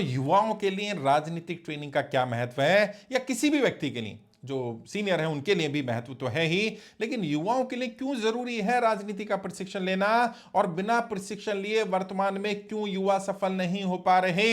युवाओं के लिए राजनीतिक ट्रेनिंग का क्या महत्व है, या किसी भी व्यक्ति के लिए जो सीनियर है उनके लिए भी महत्व तो है ही, लेकिन युवाओं के लिए क्यों जरूरी है राजनीति का प्रशिक्षण लेना, और बिना प्रशिक्षण लिए वर्तमान में क्यों युवा सफल नहीं हो पा रहे।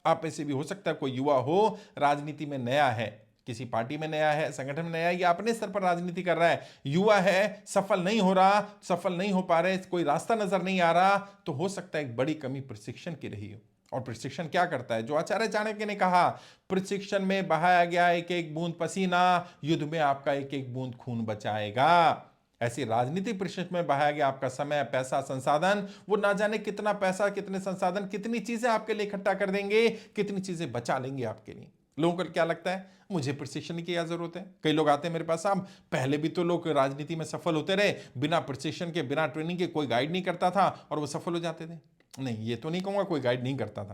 आप ऐसे भी हो सकता है कोई युवा हो, राजनीति में नया है, किसी पार्टी में नया है, संगठन में नया है, या अपने स्तर पर राजनीति कर रहा है, युवा है, सफल नहीं हो रहा, सफल नहीं हो पा रहे, कोई रास्ता नजर नहीं आ रहा, तो हो सकता है एक बड़ी कमी प्रशिक्षण की रही हो। और प्रशिक्षण क्या करता है, जो आचार्य चाणक्य ने कहा, प्रशिक्षण में बहाया गया एक एक बूंद पसीना युद्ध में आपका एक एक बूंद खून बचाएगा। ऐसी राजनीतिक प्रशिक्षण में बहाया गया आपका समय, पैसा, संसाधन, वो ना जाने कितना पैसा, कितने संसाधन, कितनी चीजें आपके लिए इकट्ठा कर देंगे, कितनी चीजें बचा लेंगे आपके लिए। लोगों को क्या लगता है, मुझे प्रशिक्षण की क्या जरूरत है। कई लोग आते हैं मेरे पास, साहब पहले भी तो लोग राजनीति में सफल होते रहे, बिना प्रशिक्षण के, बिना ट्रेनिंग के, कोई गाइड नहीं करता था और वो सफल हो जाते थे। नहीं, ये तो नहीं कहूंगा कोई गाइड नहीं करता था।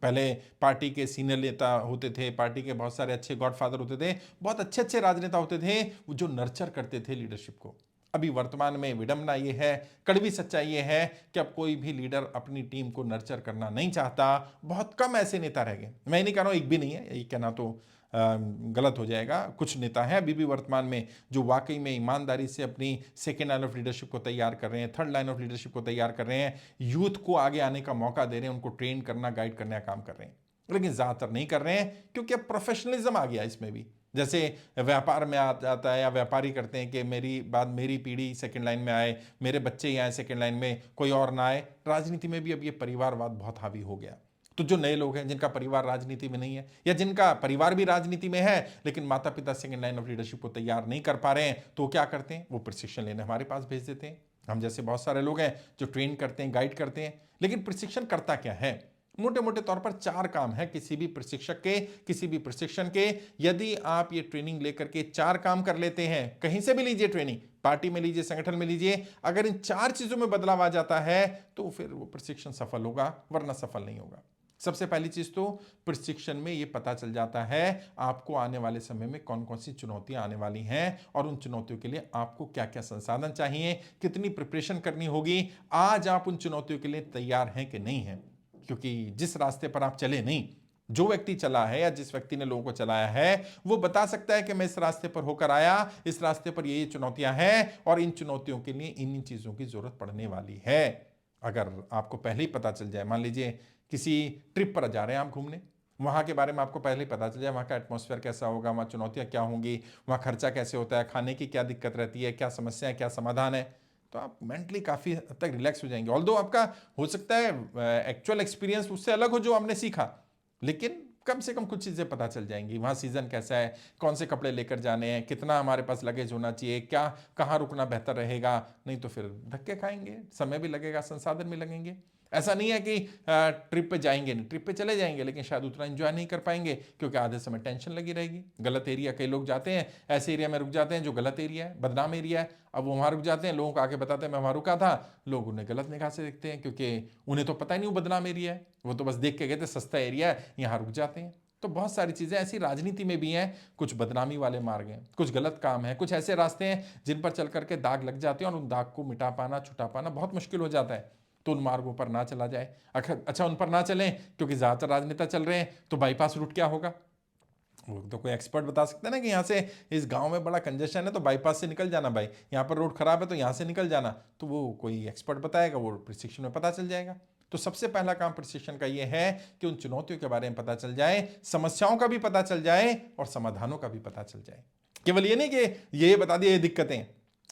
पहले पार्टी के सीनियर नेता होते थे, पार्टी के बहुत सारे अच्छे गॉडफादर होते थे, बहुत अच्छे अच्छे राजनेता होते थे, जो नर्चर करते थे लीडरशिप को। अभी वर्तमान में विडंबना ये है, कड़वी सच्चाई ये है कि अब कोई भी लीडर अपनी टीम को नर्चर करना नहीं चाहता। बहुत कम ऐसे नेता रह गए। मैं नहीं कह रहा हूं एक भी नहीं है, ये कहना तो गलत हो जाएगा। कुछ नेता हैं अभी भी वर्तमान में जो वाकई में ईमानदारी से अपनी सेकेंड लाइन ऑफ लीडरशिप को तैयार कर रहे हैं, थर्ड लाइन ऑफ लीडरशिप को तैयार कर रहे हैं, यूथ को आगे आने का मौका दे रहे हैं, उनको ट्रेन करना, गाइड करने का काम कर रहे हैं। लेकिन ज्यादातर नहीं कर रहे हैं क्योंकि अब प्रोफेशनलिज्म आ गया इसमें भी। जैसे व्यापार में आ जाता है, या व्यापारी करते हैं कि मेरी बाद मेरी पीढ़ी सेकंड लाइन में आए, मेरे बच्चे ही आए सेकंड लाइन में, कोई और ना आए। राजनीति में भी अब ये परिवारवाद बहुत हावी हो गया। तो जो नए लोग हैं जिनका परिवार राजनीति में नहीं है, या जिनका परिवार भी राजनीति में है लेकिन माता पिता सेकंड लाइन ऑफ लीडरशिप को तैयार नहीं कर पा रहे हैं, तो क्या करते हैं, वो प्रशिक्षण लेने हमारे पास भेज देते हैं। हम जैसे बहुत सारे लोग हैं जो ट्रेन करते हैं, गाइड करते हैं। लेकिन प्रशिक्षण करता क्या है, मोटे मोटे तौर पर 4 काम है किसी भी प्रशिक्षक के, किसी भी प्रशिक्षण के। यदि आप ये ट्रेनिंग लेकर के 4 काम कर लेते हैं, कहीं से भी लीजिए ट्रेनिंग, पार्टी में लीजिए, संगठन में लीजिए, अगर इन 4 चीजों में बदलाव आ जाता है तो फिर वो प्रशिक्षण सफल होगा, वरना सफल नहीं होगा। सबसे पहली चीज तो प्रशिक्षण में यह पता चल जाता है आपको आने वाले समय में कौन कौन सी चुनौतियां आने वाली हैं, और उन चुनौतियों के लिए आपको क्या क्या संसाधन चाहिए, कितनी प्रिपरेशन करनी होगी। आज आप उन चुनौतियों के लिए तैयार हैं कि नहीं हैं, क्योंकि जिस रास्ते पर आप चले नहीं, जो व्यक्ति चला है या जिस व्यक्ति ने लोगों को चलाया है, वो बता सकता है कि मैं इस रास्ते पर होकर आया, इस रास्ते पर ये चुनौतियां हैं और इन चुनौतियों के लिए इन चीजों की जरूरत पड़ने वाली है। अगर आपको पहले ही पता चल जाए, मान लीजिए किसी ट्रिप पर जा रहे हैं आप घूमने, वहां के बारे में आपको पहले ही पता चल जाए, वहां का एटमॉस्फेयर कैसा होगा, वहां चुनौतियां क्या होंगी, वहां खर्चा कैसे होता है, खाने की क्या दिक्कत रहती है, क्या समस्या है, क्या समाधान है, तो आप मेंटली काफी हद तक रिलैक्स हो जाएंगे। ऑल्दो आपका हो सकता है एक्चुअल एक्सपीरियंस उससे अलग हो जो आपने सीखा, लेकिन कम से कम कुछ चीजें पता चल जाएंगी। वहां सीजन कैसा है, कौन से कपड़े लेकर जाने हैं, कितना हमारे पास लगेज होना चाहिए, क्या कहाँ रुकना बेहतर रहेगा। नहीं तो फिर धक्के खाएंगे, समय भी लगेगा, संसाधन भी लगेंगे। ऐसा नहीं है कि ट्रिप पे जाएंगे नहीं, ट्रिप पे चले जाएंगे लेकिन शायद उतना एंजॉय नहीं कर पाएंगे, क्योंकि आधे समय टेंशन लगी रहेगी। गलत एरिया, कई लोग जाते हैं ऐसे एरिया में रुक जाते हैं जो गलत एरिया है, बदनाम एरिया है। अब वो वहां रुक जाते हैं, लोगों को आके बताते हैं मैं वहां रुका था, लोग उन्हें गलत निगाह से देखते हैं, क्योंकि उन्हें तो पता ही नहीं वो बदनाम एरिया है, वो तो बस देख के गए थे सस्ता एरिया है, यहाँ रुक जाते हैं। तो बहुत सारी चीजें ऐसी राजनीति में भी हैं, कुछ बदनामी वाले मार्ग हैं, कुछ गलत काम है, कुछ ऐसे रास्ते हैं जिन पर चल करके दाग लग जाते हैं और उन दाग को मिटा पाना, छुटा पाना बहुत मुश्किल हो जाता है। तो उन मार्गों पर ना चला जाए। अच्छा, उन पर ना चलें, क्योंकि ज्यादातर राजनेता चल रहे हैं, तो बाईपास रूट क्या होगा, वो तो कोई एक्सपर्ट बता सकते हैं ना कि यहाँ से इस गांव में बड़ा कंजेशन है तो बाईपास से निकल जाना भाई, यहाँ पर रोड खराब है तो यहाँ से निकल जाना, तो वो कोई एक्सपर्ट बताएगा, वो प्रशिक्षण में पता चल जाएगा। तो सबसे पहला काम प्रशिक्षण का ये है कि उन चुनौतियों के बारे में पता चल जाए, समस्याओं का भी पता चल जाए और समाधानों का भी पता चल जाए। केवल ये नहीं कि ये बता दिए ये दिक्कतें,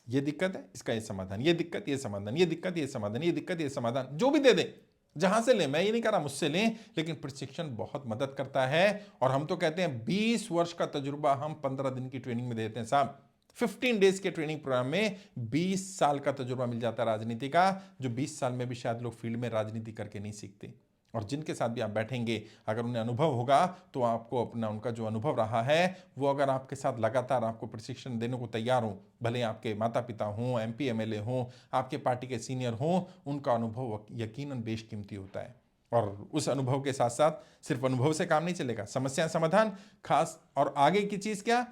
ये दिक्कत है इसका ये समाधान, ये दिक्कत ये समाधान, ये दिक्कत ये समाधान, ये दिक्कत ये समाधान, जो भी दे दे, जहां से लें, मैं ये नहीं कह रहा मुझसे लें, लेकिन प्रशिक्षण बहुत मदद करता है। और हम तो कहते हैं 20 वर्ष का तजुर्बा हम 15 दिन की ट्रेनिंग में देते हैं साहब। 15 डेज के ट्रेनिंग प्रोग्राम में 20 साल का तजुर्बा मिल जाता है राजनीति का, जो 20 साल में भी शायद लोग फील्ड में राजनीति करके नहीं सीखते। और जिनके साथ भी आप बैठेंगे, अगर उन्हें अनुभव होगा तो आपको अपना उनका जो अनुभव रहा है वो अगर आपके साथ लगातार आपको प्रशिक्षण देने को तैयार हो, भले आपके माता पिता हों, एमपी एमएलए हों, आपके पार्टी के सीनियर हों, उनका अनुभव यकीनन बेशकीमती होता है। और उस अनुभव के साथ साथ सिर्फ अनुभव से काम नहीं चलेगा, समस्या समाधान खास, और आगे की चीज क्या,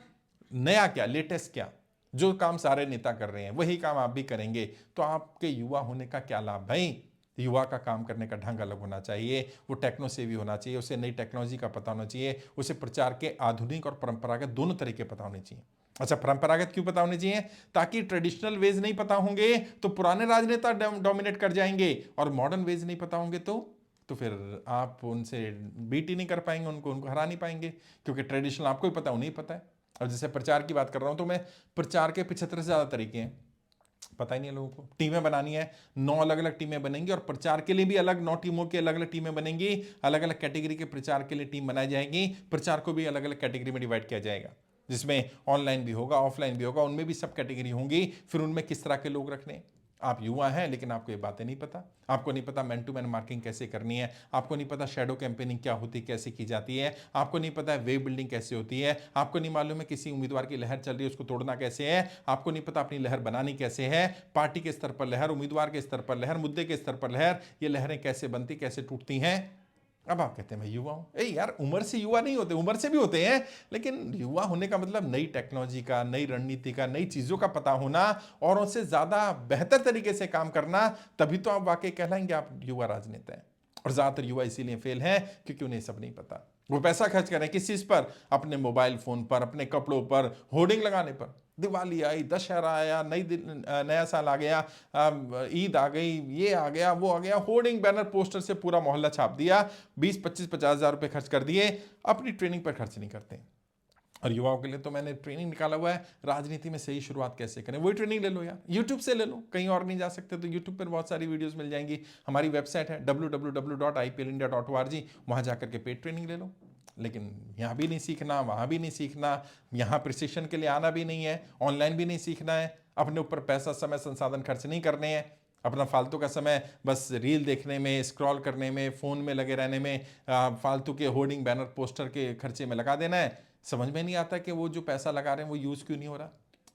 नया क्या, लेटेस्ट क्या, जो काम सारे नेता कर रहे हैं वही काम आप भी करेंगे, तो आपके युवा होने का क्या लाभ भाई। युवा का काम करने का ढंग अलग होना चाहिए, वो टेक्नो सेवी होना चाहिए, उसे नई टेक्नोलॉजी का पता होना चाहिए, उसे प्रचार के आधुनिक और परंपरागत दोनों तरीके पता होने चाहिए। अच्छा, परंपरागत क्यों पता होने चाहिए? ताकि ट्रेडिशनल वेज नहीं पता होंगे तो पुराने राजनेता डोमिनेट कर जाएंगे, और मॉडर्न वेज नहीं पता होंगे तो फिर आप उनसे बीट ही नहीं कर पाएंगे, उनको उनको हरा नहीं पाएंगे, क्योंकि ट्रेडिशनल आपको ही पता, उन्हें पता है। और जैसे प्रचार की बात कर रहा हूं, तो मैं प्रचार के 75 से ज़्यादा तरीके हैं, पता ही नहीं है लोगों को। टीमें बनानी है, 9 अलग अलग टीमें बनेंगी, और प्रचार के लिए भी अलग 9 टीमों की अलग अलग टीमें बनेंगी, अलग अलग कैटेगरी के प्रचार के लिए टीम बनाई जाएगी, प्रचार को भी अलग अलग कैटेगरी में डिवाइड किया जाएगा, जिसमें ऑनलाइन भी होगा, ऑफलाइन भी होगा, उनमें भी सब कैटेगरी होंगी। फिर उनमें किस तरह के लोग रखने। आप युवा हैं लेकिन आपको ये बातें नहीं पता, आपको नहीं पता मैन टू मैन मार्केटिंग कैसे करनी है, आपको नहीं पता शैडो कैंपेनिंग क्या होती है, कैसे की जाती है, आपको नहीं पता है वेव बिल्डिंग कैसे होती है, आपको नहीं मालूम है किसी उम्मीदवार की लहर चल रही है उसको तोड़ना कैसे है, आपको नहीं पता अपनी लहर बनानी कैसे है, पार्टी के स्तर पर लहर, उम्मीदवार के स्तर पर लहर, मुद्दे के स्तर पर लहर, ये लहरें कैसे बनती, कैसे टूटती हैं। अब आप कहते हैं मैं युवा हूं। यार, उम्र से युवा नहीं होते, उम्र से भी होते हैं, लेकिन युवा होने का मतलब नई टेक्नोलॉजी का, नई रणनीति का, नई चीजों का पता होना, और उनसे ज्यादा बेहतर तरीके से काम करना, तभी तो आप वाकई कहलाएंगे आप युवा राजनेता हैं। और ज्यादातर युवा इसीलिए फेल हैं क्योंकि उन्हें सब नहीं पता। वो पैसा खर्च करें किस चीज पर? अपने मोबाइल फोन पर, अपने कपड़ों पर, होर्डिंग लगाने पर। दिवाली आई, दशहरा आया, नया साल आ गया, ईद आ गई, ये आ गया, वो आ गया, होर्डिंग बैनर पोस्टर से पूरा मोहल्ला छाप दिया, 20-25-50 हज़ार रुपए खर्च कर दिए, अपनी ट्रेनिंग पर खर्च नहीं करते। और युवाओं के लिए तो मैंने ट्रेनिंग निकाला हुआ है, राजनीति में सही शुरुआत कैसे करें, वही ट्रेनिंग ले लो यार, यूट्यूब से ले लो, कहीं और नहीं जा सकते तो यूट्यूब पर बहुत सारी वीडियोस मिल जाएंगी। हमारी वेबसाइट है www.iplindia.org, वहां जाकर के पेड ट्रेनिंग ले लो। लेकिन यहाँ भी नहीं सीखना, वहाँ भी नहीं सीखना, यहाँ प्रशिक्षण के लिए आना भी नहीं है, ऑनलाइन भी नहीं सीखना है, अपने ऊपर पैसा, समय, संसाधन खर्च नहीं करने हैं, अपना फालतू का समय बस रील देखने में, स्क्रॉल करने में, फ़ोन में लगे रहने में, फालतू के होर्डिंग बैनर पोस्टर के खर्चे में लगा देना है। समझ में नहीं आता कि वो जो पैसा लगा रहे हैं वो यूज़ क्यों नहीं हो रहा,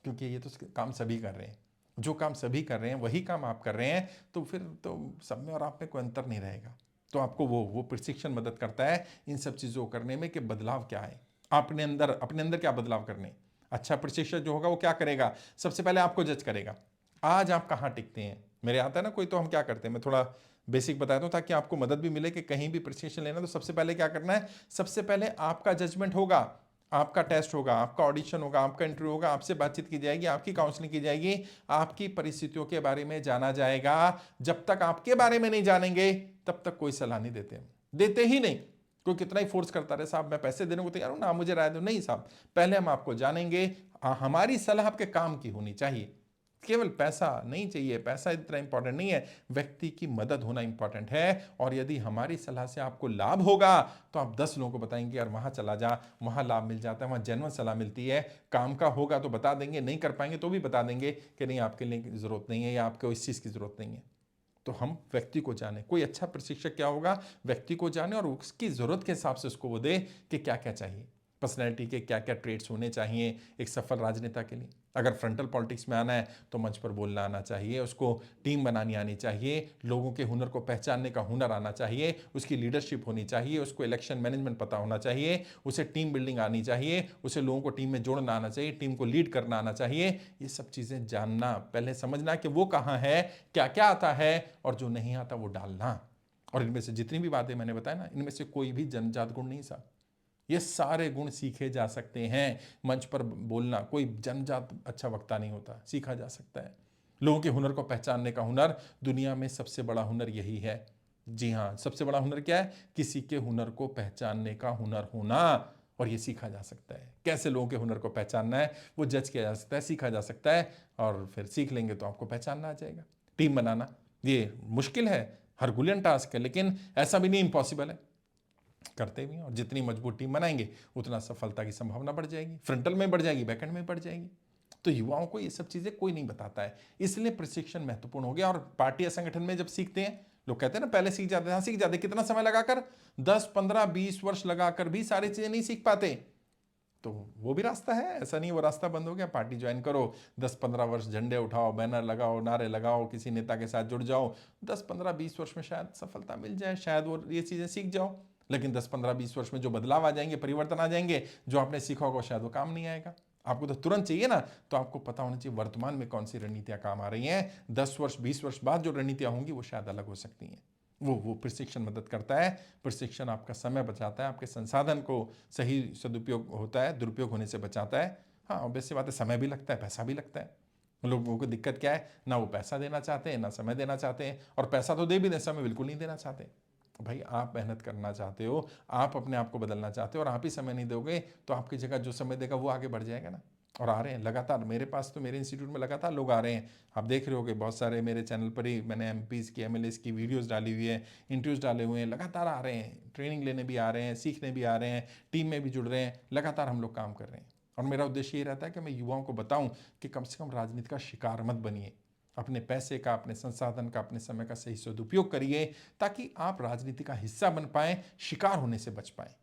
क्योंकि ये तो काम सभी कर रहे हैं, जो काम सभी कर रहे हैं वही काम आप कर रहे हैं, तो फिर तो सब में और आप में कोई अंतर नहीं रहेगा। तो आपको वो प्रशिक्षण मदद करता है इन सब चीज़ों को करने में कि बदलाव क्या है, अपने अंदर क्या बदलाव करने। अच्छा प्रशिक्षक जो होगा वो क्या करेगा? सबसे पहले आपको जज करेगा, आज आप कहाँ टिकते हैं। मेरे आता है ना कोई, तो हम क्या करते हैं, मैं थोड़ा बेसिक बताता हूँ ताकि आपको मदद भी मिले कि कहीं भी प्रशिक्षण लेना तो सबसे पहले क्या करना है। सबसे पहले आपका जजमेंट होगा, आपका टेस्ट होगा, आपका ऑडिशन होगा, आपका इंटरव्यू होगा, आपसे बातचीत की जाएगी, आपकी काउंसलिंग की जाएगी, आपकी परिस्थितियों के बारे में जाना जाएगा। जब तक आपके बारे में नहीं जानेंगे तब तक कोई सलाह नहीं देते ही नहीं। कोई कितना ही फोर्स करता रहे, साहब मैं पैसे देने को तैयार हूं ना, मुझे राय दो, नहीं साहब, पहले हम आपको जानेंगे, हमारी सलाह आपके काम की होनी चाहिए। केवल पैसा नहीं चाहिए, पैसा इतना इंपॉर्टेंट नहीं है, व्यक्ति की मदद होना इंपॉर्टेंट है। और यदि हमारी सलाह से आपको लाभ होगा तो आप 10 लोगों को बताएंगे यार वहां चला जा, वहां लाभ मिल जाता है, वहां जेन्युइन सलाह मिलती है। काम का होगा तो बता देंगे, नहीं कर पाएंगे तो भी बता देंगे कि नहीं आपके लिए जरूरत नहीं है या आपको इस चीज़ की जरूरत नहीं है। तो हम व्यक्ति को जाने, कोई अच्छा प्रशिक्षक क्या होगा, व्यक्ति को जाने और उसकी ज़रूरत के हिसाब से उसको वो दे कि क्या क्या चाहिए, पर्सनैलिटी के क्या क्या ट्रेड्स होने चाहिए एक सफल राजनेता के लिए। अगर फ्रंटल पॉलिटिक्स में आना है तो मंच पर बोलना आना चाहिए, उसको टीम बनानी आनी चाहिए, लोगों के हुनर को पहचानने का हुनर आना चाहिए, उसकी लीडरशिप होनी चाहिए, उसको इलेक्शन मैनेजमेंट पता होना चाहिए, उसे टीम बिल्डिंग आनी चाहिए, उसे लोगों को टीम में जोड़ना आना चाहिए, टीम को लीड करना आना चाहिए। ये सब चीज़ें जानना, पहले समझना कि वो कहाँ है, क्या क्या आता है, और जो नहीं आता वो डालना। और इनमें से जितनी भी बातें मैंने बताया ना, इनमें से कोई भी जन्मजात गुण नहीं साहब, ये सारे गुण सीखे जा सकते हैं। मंच पर बोलना, कोई जन्मजात अच्छा वक्ता नहीं होता, सीखा जा सकता है। लोगों के हुनर को पहचानने का हुनर, दुनिया में सबसे बड़ा हुनर यही है। जी हाँ, सबसे बड़ा हुनर क्या है? किसी के हुनर को पहचानने का हुनर होना। और ये सीखा जा सकता है, कैसे लोगों के हुनर को पहचानना है वो जज किया जा सकता है, सीखा जा सकता है। और फिर सीख लेंगे तो आपको पहचानना आ जाएगा। टीम बनाना ये मुश्किल है, हरगुलियन टास्क है, लेकिन ऐसा भी नहीं इम्पॉसिबल है, करते भी हैं। और जितनी मजबूत टीम बनाएंगे उतना सफलता की संभावना बढ़ जाएगी, फ्रंटल में बढ़ जाएगी, बैकएंड में बढ़ जाएगी। तो युवाओं को ये सब चीजें कोई नहीं बताता है, इसलिए प्रशिक्षण महत्वपूर्ण हो गया। और पार्टी या संगठन में जब सीखते हैं, लोग कहते हैं ना पहले सीख जाते हैं, हाँ सीख जाते, कितना समय लगाकर, 10-15-20 वर्ष लगाकर भी सारी चीजें नहीं सीख पाते। तो वो भी रास्ता है, ऐसा नहीं वो रास्ता बंद हो गया। पार्टी ज्वाइन करो, 10-15 वर्ष झंडे उठाओ, बैनर लगाओ, नारे लगाओ, किसी नेता के साथ जुड़ जाओ, 10-15-20 वर्ष में शायद सफलता मिल जाए, शायद वो ये चीज़ें सीख जाओ। लेकिन 10-15-20 वर्ष में जो बदलाव आ जाएंगे, परिवर्तन आ जाएंगे, जो आपने सीखा होगा शायद वो काम नहीं आएगा। आपको तो तुरंत चाहिए ना, तो आपको पता होना चाहिए वर्तमान में कौन सी रणनीतियां काम आ रही हैं। 10 वर्ष 20 वर्ष बाद जो रणनीतियां होंगी वो शायद अलग हो सकती हैं। वो प्रशिक्षण मदद करता है। प्रशिक्षण आपका समय बचाता है, आपके संसाधन को सही सदुपयोग होता है, दुरुपयोग होने से बचाता है। हाँ, ऑब्वियस सी बात है, समय भी लगता है, पैसा भी लगता है। लोगों को दिक्कत क्या है, ना वो पैसा देना चाहते हैं, ना समय देना चाहते हैं, और पैसा तो दे भी दें, समय बिल्कुल नहीं देना चाहते। भाई आप मेहनत करना चाहते हो, आप अपने आप को बदलना चाहते हो, और आप ही समय नहीं दोगे तो आपकी जगह जो समय देगा वो आगे बढ़ जाएगा ना। और आ रहे हैं लगातार, मेरे पास तो मेरे इंस्टीट्यूट में लगातार लोग आ रहे हैं। आप देख रहे होगे बहुत सारे मेरे चैनल पर ही मैंने एमपीज़ की, एमएलएज़ की वीडियोस डाली हुई है, इंटरव्यूज़ डाले हुए हैं, लगातार आ रहे हैं, ट्रेनिंग लेने भी आ रहे हैं, सीखने भी आ रहे हैं, टीम में भी जुड़ रहे हैं, लगातार हम लोग काम कर रहे हैं। और मेरा उद्देश्य ये रहता है कि मैं युवाओं को बताऊं कि कम से कम राजनीति का शिकार मत बनिए। अपने पैसे का, अपने संसाधन का, अपने समय का सही सदुपयोग करिए, ताकि आप राजनीति का हिस्सा बन पाएं, शिकार होने से बच पाएं।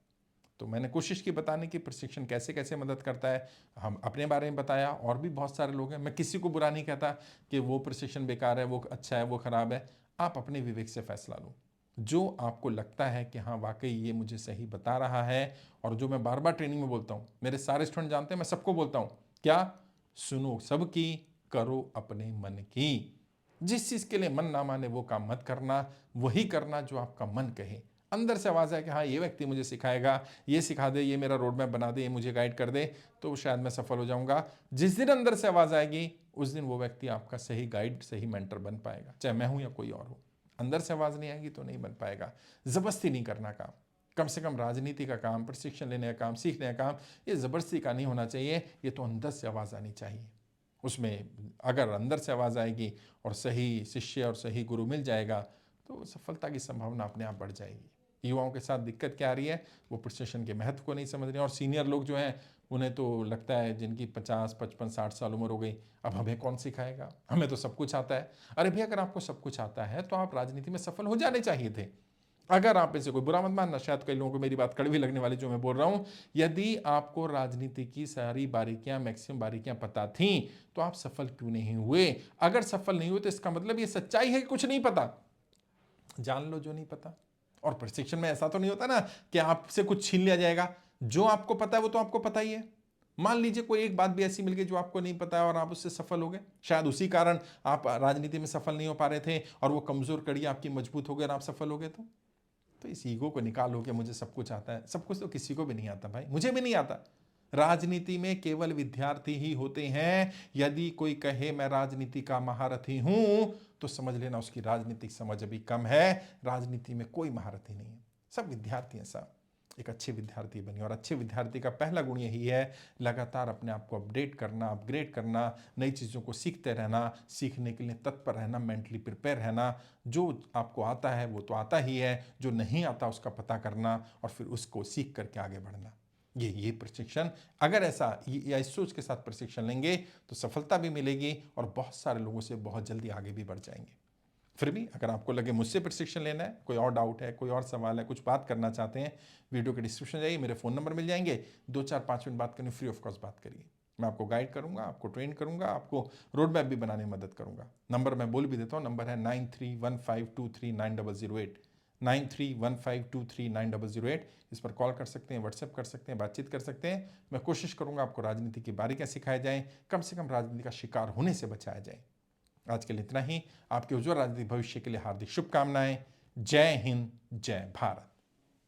तो मैंने कोशिश की बताने की प्रशिक्षण कैसे कैसे मदद करता है। हम अपने बारे में बताया, और भी बहुत सारे लोग हैं। मैं किसी को बुरा नहीं कहता कि वो प्रशिक्षण बेकार है, वो अच्छा है, वो खराब है। आप अपने विवेक से फैसला लो। जो आपको लगता है कि हाँ वाकई ये मुझे सही बता रहा है, और जो मैं बार बार ट्रेनिंग में बोलता हूँ, मेरे सारे स्टूडेंट जानते हैं, मैं सबको बोलता हूँ क्या, सुनो सबकी, करो अपने मन की। जिस चीज़ के लिए मन ना माने वो काम मत करना, वही करना जो आपका मन कहे। अंदर से आवाज़ है कि हाँ ये व्यक्ति मुझे सिखाएगा, ये सिखा दे, ये मेरा रोड मैप बना दे, ये मुझे गाइड कर दे, तो शायद मैं सफल हो जाऊंगा। जिस दिन अंदर से आवाज़ आएगी उस दिन वो व्यक्ति आपका सही गाइड, सही मेंटर बन पाएगा, चाहे मैं हूं या कोई और हो। अंदर से आवाज़ नहीं आएगी तो नहीं बन पाएगा। ज़बरदस्ती नहीं करना काम। कम से कम राजनीति का काम, प्रशिक्षण लेने का काम, सीखने का काम, ये ज़बरदस्ती का नहीं होना चाहिए। ये तो अंदर से आवाज़ आनी चाहिए। उसमें अगर अंदर से आवाज़ आएगी और सही शिष्य और सही गुरु मिल जाएगा तो सफलता की संभावना अपने आप बढ़ जाएगी। युवाओं के साथ दिक्कत क्या आ रही है, वो प्रशिक्षण के महत्व को नहीं समझ रहे। और सीनियर लोग जो हैं उन्हें तो लगता है, जिनकी 50 55 60 साल उम्र हो गई, अब हमें कौन सिखाएगा, हमें तो सब कुछ आता है। अरे भैया, अगर आपको सब कुछ आता है तो आप राजनीति में सफल हो जाने चाहिए थे। अगर आप इसे, कोई बुरा मत मानना, शायद कई लोगों को मेरी बात कड़वी लगने वाली जो मैं बोल रहा हूं, यदि आपको राजनीति की सारी बारीकियां, मैक्सिमम बारीकियां पता थी तो आप सफल क्यों नहीं हुए। अगर सफल नहीं हुए तो इसका मतलब ये सच्चाई है कि कुछ नहीं पता। जान लो जो नहीं पता। और प्रशिक्षण में ऐसा तो नहीं होता ना कि आपसे कुछ छीन लिया जाएगा। जो आपको पता है वो तो आपको पता ही है। मान लीजिए कोई एक बात भी ऐसी मिल गई जो आपको नहीं पता है और आप उससे सफल हो गए, शायद उसी कारण आप राजनीति में सफल नहीं हो पा रहे थे, और वो कमजोर कड़ी आपकी मजबूत हो गई और आप सफल हो गए। तो इस ईगो को निकालो कि मुझे सब कुछ आता है। सब कुछ तो किसी को भी नहीं आता भाई, मुझे भी नहीं आता। राजनीति में केवल विद्यार्थी ही होते हैं। यदि कोई कहे मैं राजनीति का महारथी हूं तो समझ लेना उसकी राजनीतिक समझ अभी कम है। राजनीति में कोई महारथी नहीं है, सब विद्यार्थी हैं। सब एक अच्छे विद्यार्थी बनिए, और अच्छे विद्यार्थी का पहला गुण यही है, लगातार अपने आप को अपडेट करना, अपग्रेड करना, नई चीज़ों को सीखते रहना, सीखने के लिए तत्पर रहना, मेंटली प्रिपेयर रहना। जो आपको आता है वो तो आता ही है, जो नहीं आता उसका पता करना और फिर उसको सीख करके आगे बढ़ना। ये प्रशिक्षण, अगर ऐसा या इस सोच के साथ प्रशिक्षण लेंगे तो सफलता भी मिलेगी और बहुत सारे लोगों से बहुत जल्दी आगे भी बढ़ जाएंगे। फिर भी अगर आपको लगे मुझसे प्रशिक्षण लेना है, कोई और डाउट है, कोई और सवाल है, कुछ बात करना चाहते हैं, वीडियो के डिस्क्रिप्शन जाइए, मेरे फ़ोन नंबर मिल जाएंगे। 2 4 5 मिनट बात करनी, फ्री ऑफ कॉस्ट बात करिए। मैं आपको गाइड करूंगा, आपको ट्रेन करूंगा, आपको रोड मैप भी बनाने में मदद करूंगा। नंबर मैं बोल भी देता हूँ, नंबर है 9315239008, 9315239008। इस पर कॉल कर सकते हैं, व्हाट्सएप कर सकते हैं, बातचीत कर सकते हैं। मैं कोशिश करूंगा आपको राजनीति की बारीकियां सिखाई जाएं, कम से कम राजनीति का शिकार होने से बचाया जाए। आज के लिए इतना ही। आपके उज्ज्वल राजनीतिक भविष्य के लिए हार्दिक शुभकामनाएं। जय हिंद, जय भारत।